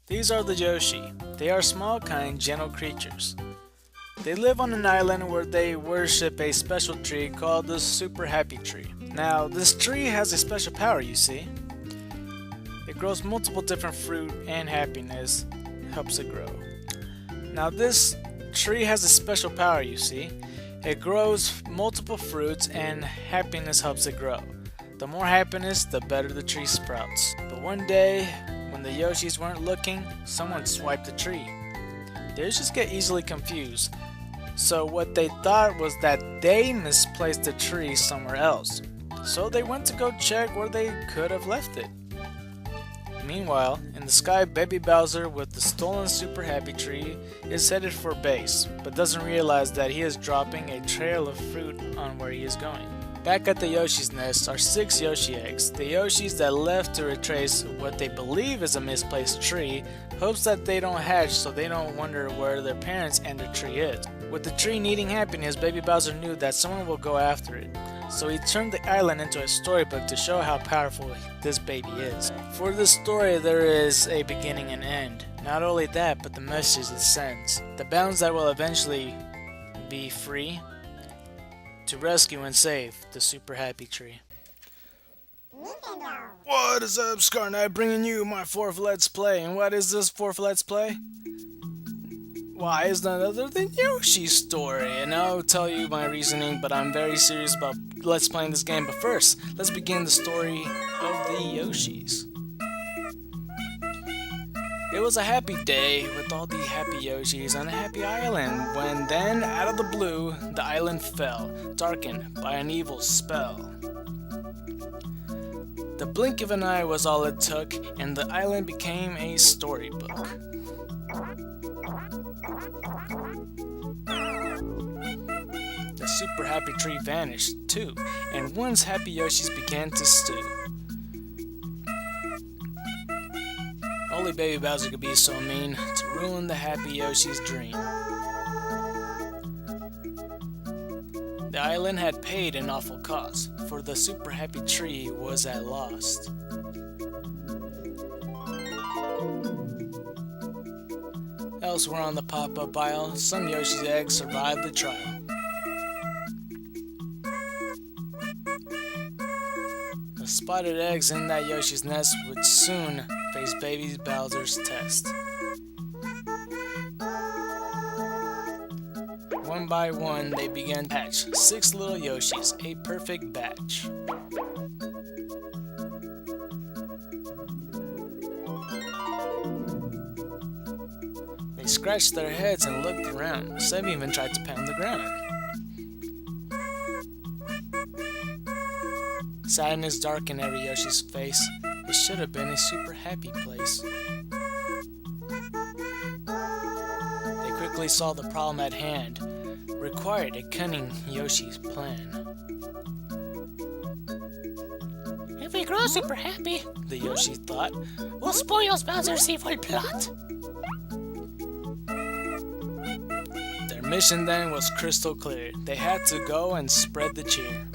These are the Yoshi. They are small, kind, gentle creatures. They live on an island where they worship a special tree called the Super Happy Tree. Now, this tree has a special power, you see. It grows multiple different fruit and happiness helps it grow. Now, this tree has a special power, you see. It grows multiple fruits and happiness helps it grow. The more happiness, the better the tree sprouts. But one day, when the Yoshis weren't looking, someone swiped the tree. The Yoshis get easily confused. So what they thought was that they misplaced the tree somewhere else. So they went to go check where they could have left it. Meanwhile, in the sky, Baby Bowser with the stolen Super Happy Tree is headed for base, but doesn't realize that he is dropping a trail of fruit on where he is going. Back at the Yoshi's nest are 6 Yoshi eggs. The Yoshis that left to retrace what they believe is a misplaced tree hopes that they don't hatch so they don't wonder where their parents and the tree is. With the tree needing happiness, Baby Bowser knew that someone will go after it. So he turned the island into a storybook to show how powerful this baby is. For this story, there is a beginning and end. Not only that, but the message it sends. The bounds that will eventually be free to rescue and save the Super Happy Tree. What is up, Scar Knight, bringing you my 4th Let's Play. And what is this 4th Let's Play? Why, it's none other than Yoshi's story, and I'll tell you my reasoning, but I'm very serious about Let's Playing this game. But first, let's begin the story of the Yoshis. It was a happy day with all the happy Yoshis on a happy island, when then, out of the blue, the island fell, darkened by an evil spell. The blink of an eye was all it took, and the island became a storybook. The Super Happy Tree vanished, too, and once happy Yoshis began to stew. Only Baby Bowser could be so mean to ruin the happy Yoshi's dream. The island had paid an awful cost, for the Super Happy Tree was at lost. Elsewhere on the pop-up aisle, some Yoshi's eggs survived the trial. The spotted eggs in that Yoshi's nest would soon face Baby Bowser's test. One by one, they began to hatch 6 little Yoshis, a perfect batch. They scratched their heads and looked around. Some even tried to pound the ground. Sadness darkened every Yoshi's face. It should have been a super happy place. They quickly saw the problem at hand. Required a cunning Yoshi's plan. If we grow super happy, the Yoshi thought, we'll spoil Bowser's evil plot. Their mission then was crystal clear. They had to go and spread the cheer.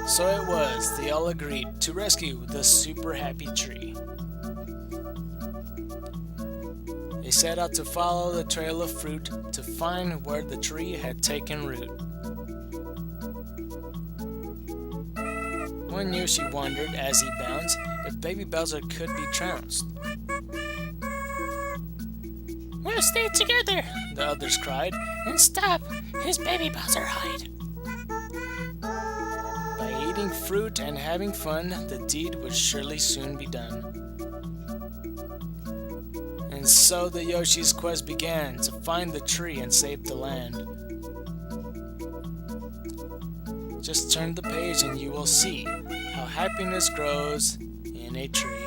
So it was, they all agreed to rescue the Super Happy Tree. They set out to follow the trail of fruit to find where the tree had taken root. One Yoshi wondered as he bounced if Baby Bowser could be trounced. We'll stay together, the others cried, and stop his Baby Bowser hide. Eating fruit and having fun, the deed would surely soon be done. And so the Yoshi's quest began to find the tree and save the land. Just turn the page and you will see how happiness grows in a tree.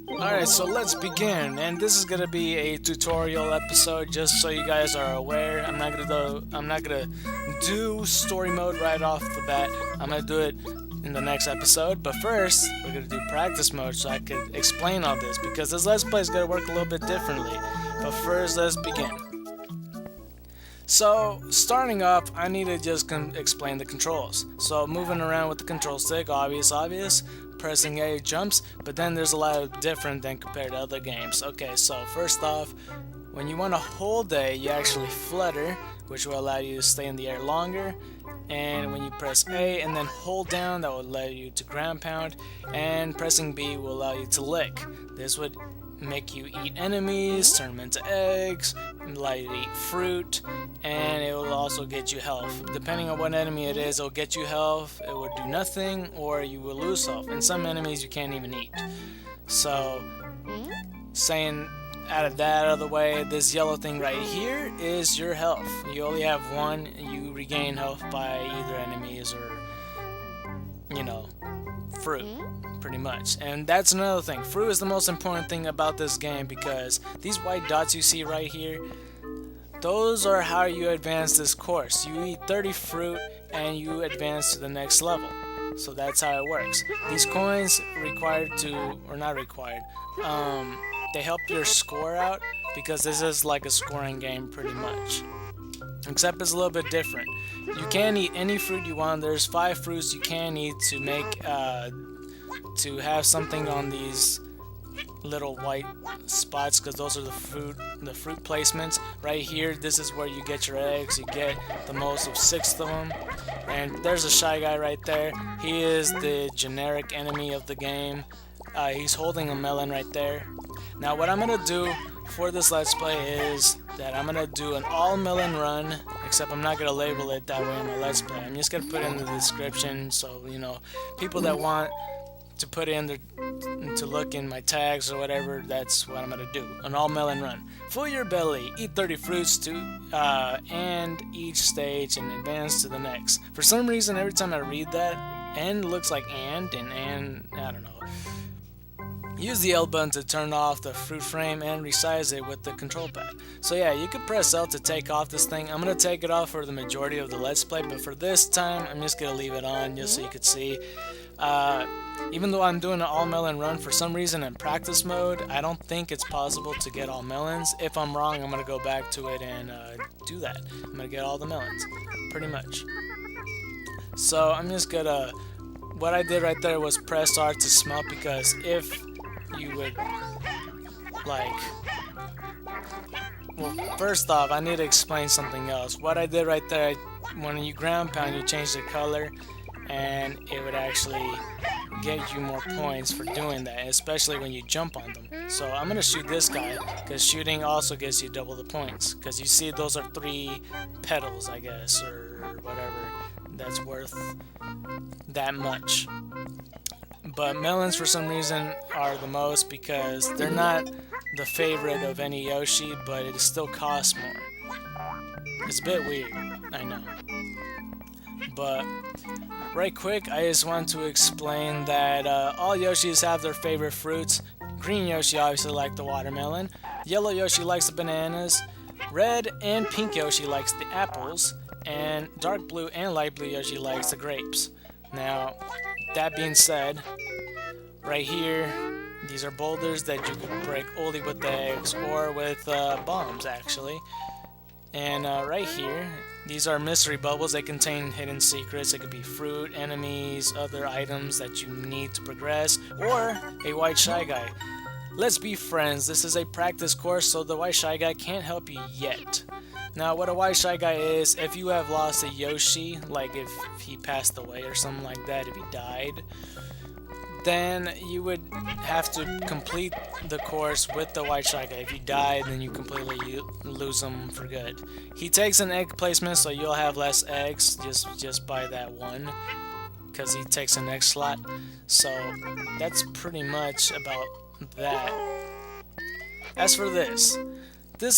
Alright, so let's begin, and this is gonna be a tutorial episode just so you guys are aware. I'm not gonna do story mode right off the bat. I'm gonna do it in the next episode, but first we're gonna do practice mode so I could explain all this, because this Let's Play is gonna work a little bit differently. But first, let's begin. So, starting off, I need to just explain the controls. So, moving around with the control stick, obvious. Pressing A jumps, but then there's a lot of different than compared to other games. Okay, so first off, when you want to hold A, you actually flutter, which will allow you to stay in the air longer. And when you press A and then hold down, that will allow you to ground pound. And pressing B will allow you to lick. This would make you eat enemies, turn them into eggs, allow you to eat fruit, and it will also get you health. Depending on what enemy it is, it will get you health, it will do nothing, or you will lose health. And some enemies you can't even eat. So, saying out of that out of the way, this yellow thing right here is your health. You only have one, you regain health by either enemies or, fruit. Pretty much. And that's another thing. Fruit is the most important thing about this game because these white dots you see right here, those are how you advance this course. You eat 30 fruit and you advance to the next level. So that's how it works. These coins they help your score out because this is like a scoring game pretty much. Except it's a little bit different. You can eat any fruit you want. There's 5 fruits you can eat to make to have something on these little white spots, because those are the fruit placements. Right here, this is where you get your eggs. You get the most of 6 of them. And there's a Shy Guy right there. He is the generic enemy of the game. He's holding a melon right there. Now what I'm gonna do for this Let's Play is that I'm gonna do an all melon run, except I'm not gonna label it that way in my Let's Play. I'm just gonna put it in the description so people that want to put in to look in my tags or whatever, that's what I'm gonna do. An all melon run. Fill your belly, eat 30 fruits to and each stage and advance to the next. For some reason, every time I read that, and looks like and I don't know. Use the L button to turn off the fruit frame and resize it with the control pad. So yeah, you could press L to take off this thing. I'm going to take it off for the majority of the Let's Play, but for this time, I'm just going to leave it on just so you could see. Even though I'm doing an all melon run, for some reason in practice mode, I don't think it's possible to get all melons. If I'm wrong, I'm going to go back to it and do that. I'm going to get all the melons, pretty much. So I'm just going to... What I did right there was press R to smelt, because if you would well, first off, I need to explain something else. What I did right there, when you ground pound, you change the color, and it would actually get you more points for doing that, especially when you jump on them. So I'm gonna shoot this guy, because shooting also gives you double the points, because you see those are 3 petals, I guess, or whatever, that's worth that much. But melons, for some reason, are the most because they're not the favorite of any Yoshi, but it still costs more. It's a bit weird, I know. But right quick, I just want to explain that all Yoshis have their favorite fruits. Green Yoshi obviously likes the watermelon. Yellow Yoshi likes the bananas. Red and pink Yoshi likes the apples. And dark blue and light blue Yoshi likes the grapes. Now, that being said, right here, these are boulders that you can break only with eggs or with bombs, actually. And right here, these are mystery bubbles. They contain hidden secrets. It could be fruit, enemies, other items that you need to progress, or a white Shy Guy. Let's be friends. This is a practice course, so the white Shy Guy can't help you yet. Now, what a white Shy Guy is, if you have lost a Yoshi, like if he passed away or something like that, if he died, then you would have to complete the course with the white Shy Guy. If you die, then you completely lose him for good. He takes an egg placement, so you'll have less eggs just by that one, because he takes an egg slot. So that's pretty much about that. As for this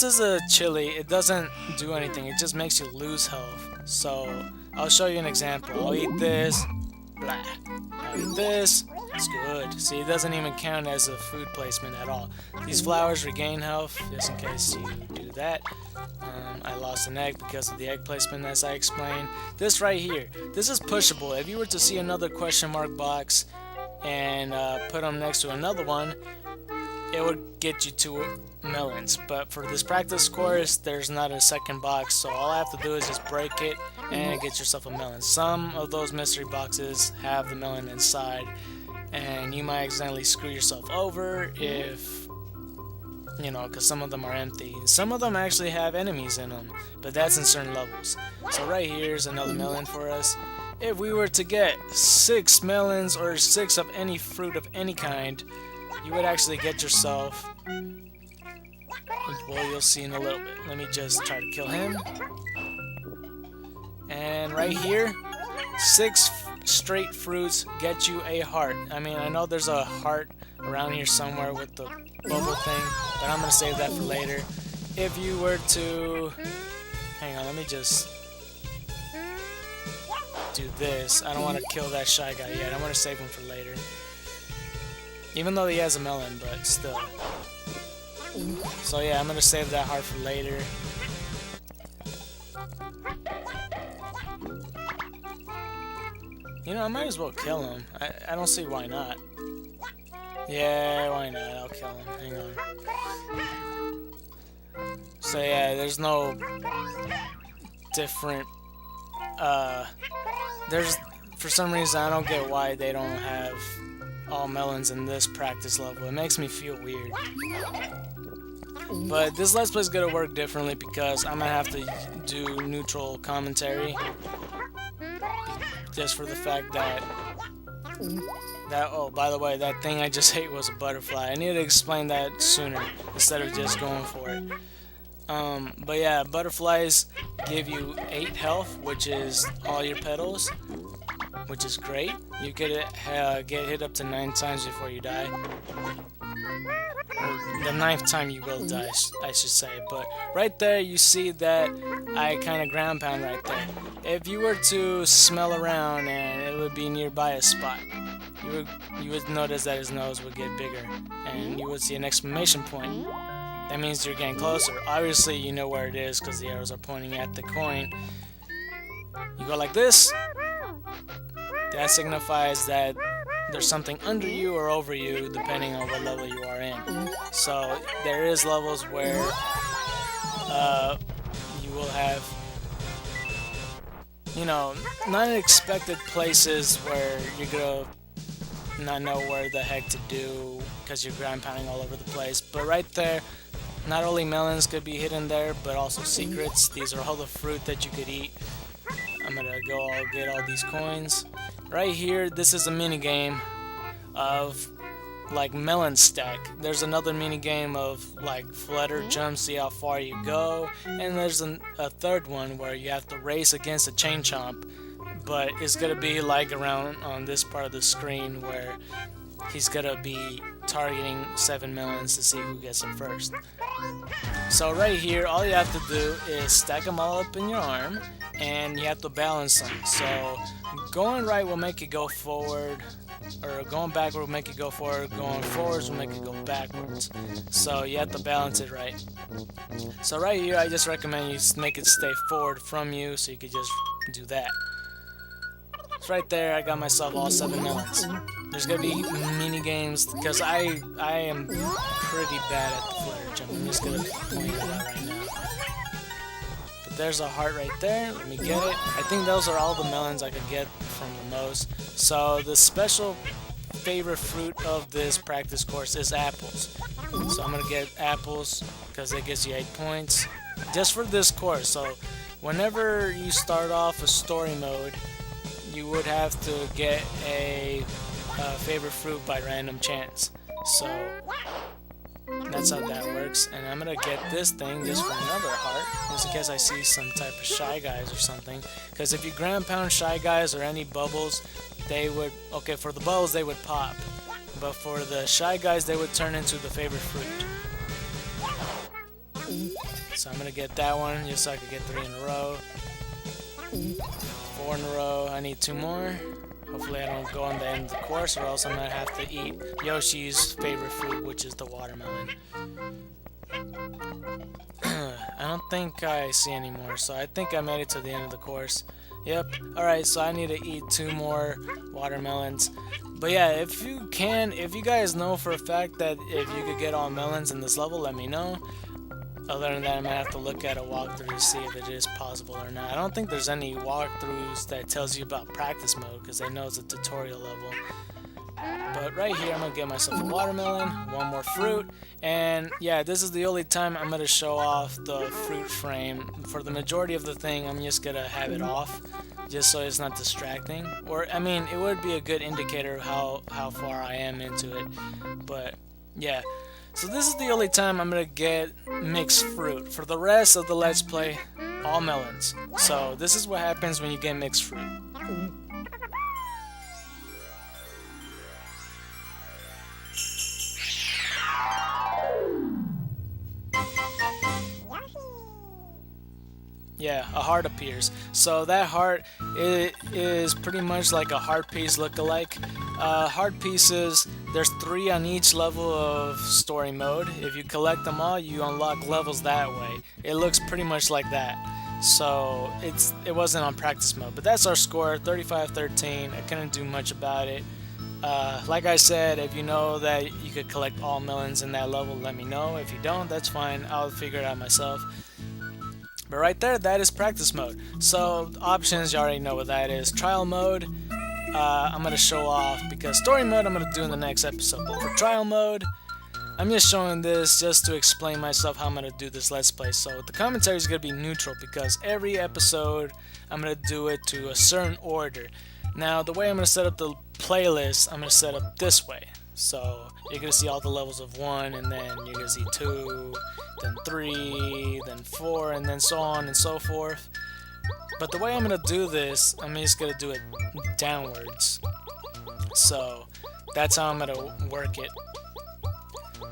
is a chili. It doesn't do anything. It just makes you lose health. So I'll show you an example. I'll eat this. Blah. I'll eat this. It's good. See, it doesn't even count as a food placement at all. These flowers regain health, just in case you do that. I lost an egg because of the egg placement, as I explained. This right here, this is pushable. If you were to see another question mark box and put them next to another one, it would get you 2 melons. But for this practice course, there's not a second box, so all I have to do is just break it and get yourself a melon. Some of those mystery boxes have the melon inside, and you might accidentally screw yourself over if, you know, because some of them are empty. Some of them actually have enemies in them, but that's in certain levels. So right here's another melon for us. If we were to get 6 melons or 6 of any fruit of any kind, you would actually get yourself, well, you'll see in a little bit. Let me just try to kill him. And right here, 6 straight fruits get you a heart. I mean, I know there's a heart around here somewhere with the bubble thing, but I'm gonna save that for later. If you were to, hang on, let me just do this. I don't want to kill that shy guy yet. I want to save him for later. Even though he has a melon, but still. So yeah, I'm gonna save that heart for later. You know, I might as well kill him. I don't see why not. Yeah, why not? I'll kill him. Hang on. So yeah, there's no different, there's, for some reason, I don't get why they don't have all melons in this practice level. It makes me feel weird. But this Let's Play is gonna work differently because I'm gonna have to do neutral commentary. Just for the fact that, oh, by the way, that thing I just ate was a butterfly. I need to explain that sooner instead of just going for it. But yeah, butterflies give you 8 health, which is all your petals, which is great. You get hit up to 9 times before you die. Or the 9th time you will die, I should say. But right there, you see that I kind of ground pound right there. If you were to smell around and it would be nearby a spot, you would notice that his nose would get bigger, and you would see an exclamation point. That means you're getting closer. Obviously, you know where it is because the arrows are pointing at the coin. You go like this. That signifies that there's something under you or over you, depending on what level you are in. So there is levels where you will have, you know, unexpected places where you're gonna not know where the heck to do because you're ground pounding all over the place. But right there, not only melons could be hidden there, but also secrets. These are all the fruit that you could eat. I'm gonna go get all these coins. Right here, this is a mini game of like melon stack. There's another mini game of like flutter jump, see how far you go, and there's a third one where you have to race against a chain chomp, but it's gonna be like around on this part of the screen where he's gonna be targeting 7 melons to see who gets them first. So right here, all you have to do is stack them all up in your arm, and you have to balance them. So going right will make it go forward, or going backward will make it go forward, going forwards will make it go backwards. So you have to balance it right. So right here, I just recommend you make it stay forward from you, so you could just do that. So right there, I got myself all 7 melons. There's gonna be mini games because I am pretty bad at the flutter jump. I'm just gonna point it out right now. But there's a heart right there. Let me get it. I think those are all the melons I could get from the most. So the special favorite fruit of this practice course is apples. So I'm gonna get apples because it gives you 8 points just for this course. So whenever you start off a story mode, you would have to get a favorite fruit by random chance. So that's how that works. And I'm gonna get this thing just for another heart, just in case I see some type of shy guys or something. Because if you ground pound shy guys or any bubbles, they would, okay, for the bubbles they would pop, but for the shy guys they would turn into the favorite fruit. So I'm gonna get that one just so I could get 3 in a row. 4 in a row. I need 2 more. Hopefully I don't go on the end of the course, or else I'm gonna have to eat Yoshi's favorite fruit, which is the watermelon. I don't think I see any more, so I think I made it to the end of the course. Yep. Alright, so I need to eat 2 more watermelons. But yeah, if you guys know for a fact that if you could get all melons in this level, let me know. Other than that, I'm gonna have to look at a walkthrough to see if it is possible or not. I don't think there's any walkthroughs that tells you about practice mode because they know it's a tutorial level. But right here, I'm gonna get myself a watermelon, one more fruit, and yeah, this is the only time I'm gonna show off the fruit frame. For the majority of the thing, I'm just gonna have it off, just so it's not distracting. Or, I mean, it would be a good indicator of how far I am into it. But yeah, so this is the only time I'm gonna get mixed fruit. For the rest of the Let's Play, all melons. So this is what happens when you get mixed fruit. Yeah, a heart appears. So that heart is pretty much like a heart piece look-alike. Heart pieces, there's 3 on each level of story mode. If you collect them all, you unlock levels that way. It looks pretty much like that. So it wasn't on practice mode, but that's our score, 35-13. I couldn't do much about it. Like I said, if you know that you could collect all melons in that level, let me know. If you don't, that's fine. I'll figure it out myself. But right there, that is practice mode. So options, you already know what that is. Trial mode, I'm going to show off because story mode I'm going to do in the next episode. But for trial mode, I'm just showing this just to explain myself how I'm going to do this Let's Play. So the commentary is going to be neutral because every episode I'm going to do it to a certain order. Now the way I'm going to set up the playlist, I'm going to set up this way. So you're going to see all the levels of 1, and then you're going to see 2, then 3, then 4, and then so on and so forth. But the way I'm going to do this, I'm just going to do it downwards. So that's how I'm going to work it.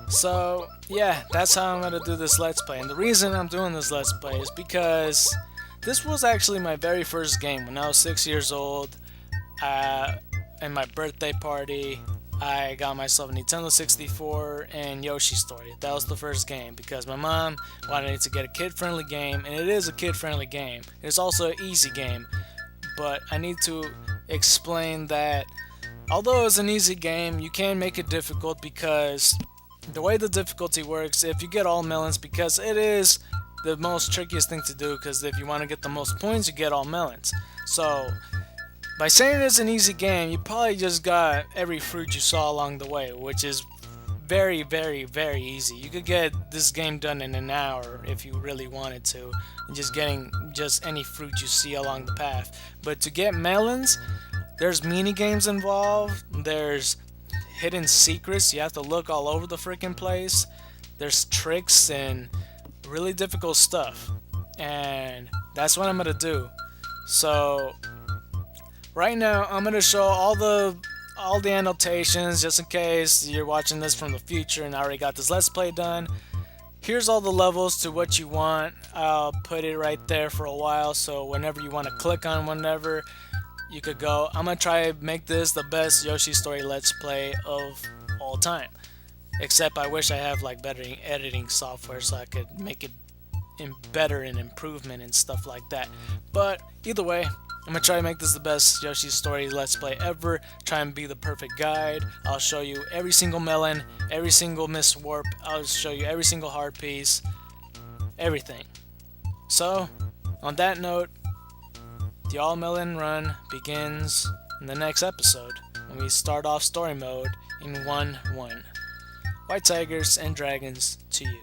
So yeah, that's how I'm going to do this Let's Play. And the reason I'm doing this Let's Play is because this was actually my very first game when I was 6 years old. In my birthday party, I got myself a Nintendo 64 and Yoshi Story. That was the first game because my mom wanted to get a kid-friendly game, and it is a kid-friendly game. It's also an easy game, but I need to explain that although it's an easy game, you can make it difficult because the way the difficulty works, if you get all melons, because it is the most trickiest thing to do, because if you want to get the most points, you get all melons. So by saying it's an easy game, you probably just got every fruit you saw along the way, which is very, very, very easy. You could get this game done in an hour if you really wanted to, just getting just any fruit you see along the path. But to get melons, there's mini games involved, there's hidden secrets, you have to look all over the freaking place, there's tricks and really difficult stuff, and that's what I'm gonna do. So right now, I'm going to show all the annotations just in case you're watching this from the future and I already got this Let's Play done. Here's all the levels to what you want. I'll put it right there for a while, so whenever you want to click on whenever, you could go. I'm going to try to make this the best Yoshi Story Let's Play of all time. Except I wish I have like better editing software so I could make it better and improvement and stuff like that. But either way, I'm going to try to make this the best Yoshi Story Let's Play ever, try and be the perfect guide. I'll show you every single melon, every single miss warp, I'll show you every single heart piece, everything. So, on that note, the all melon run begins in the next episode, when we start off story mode in 1-1. White tigers and dragons to you.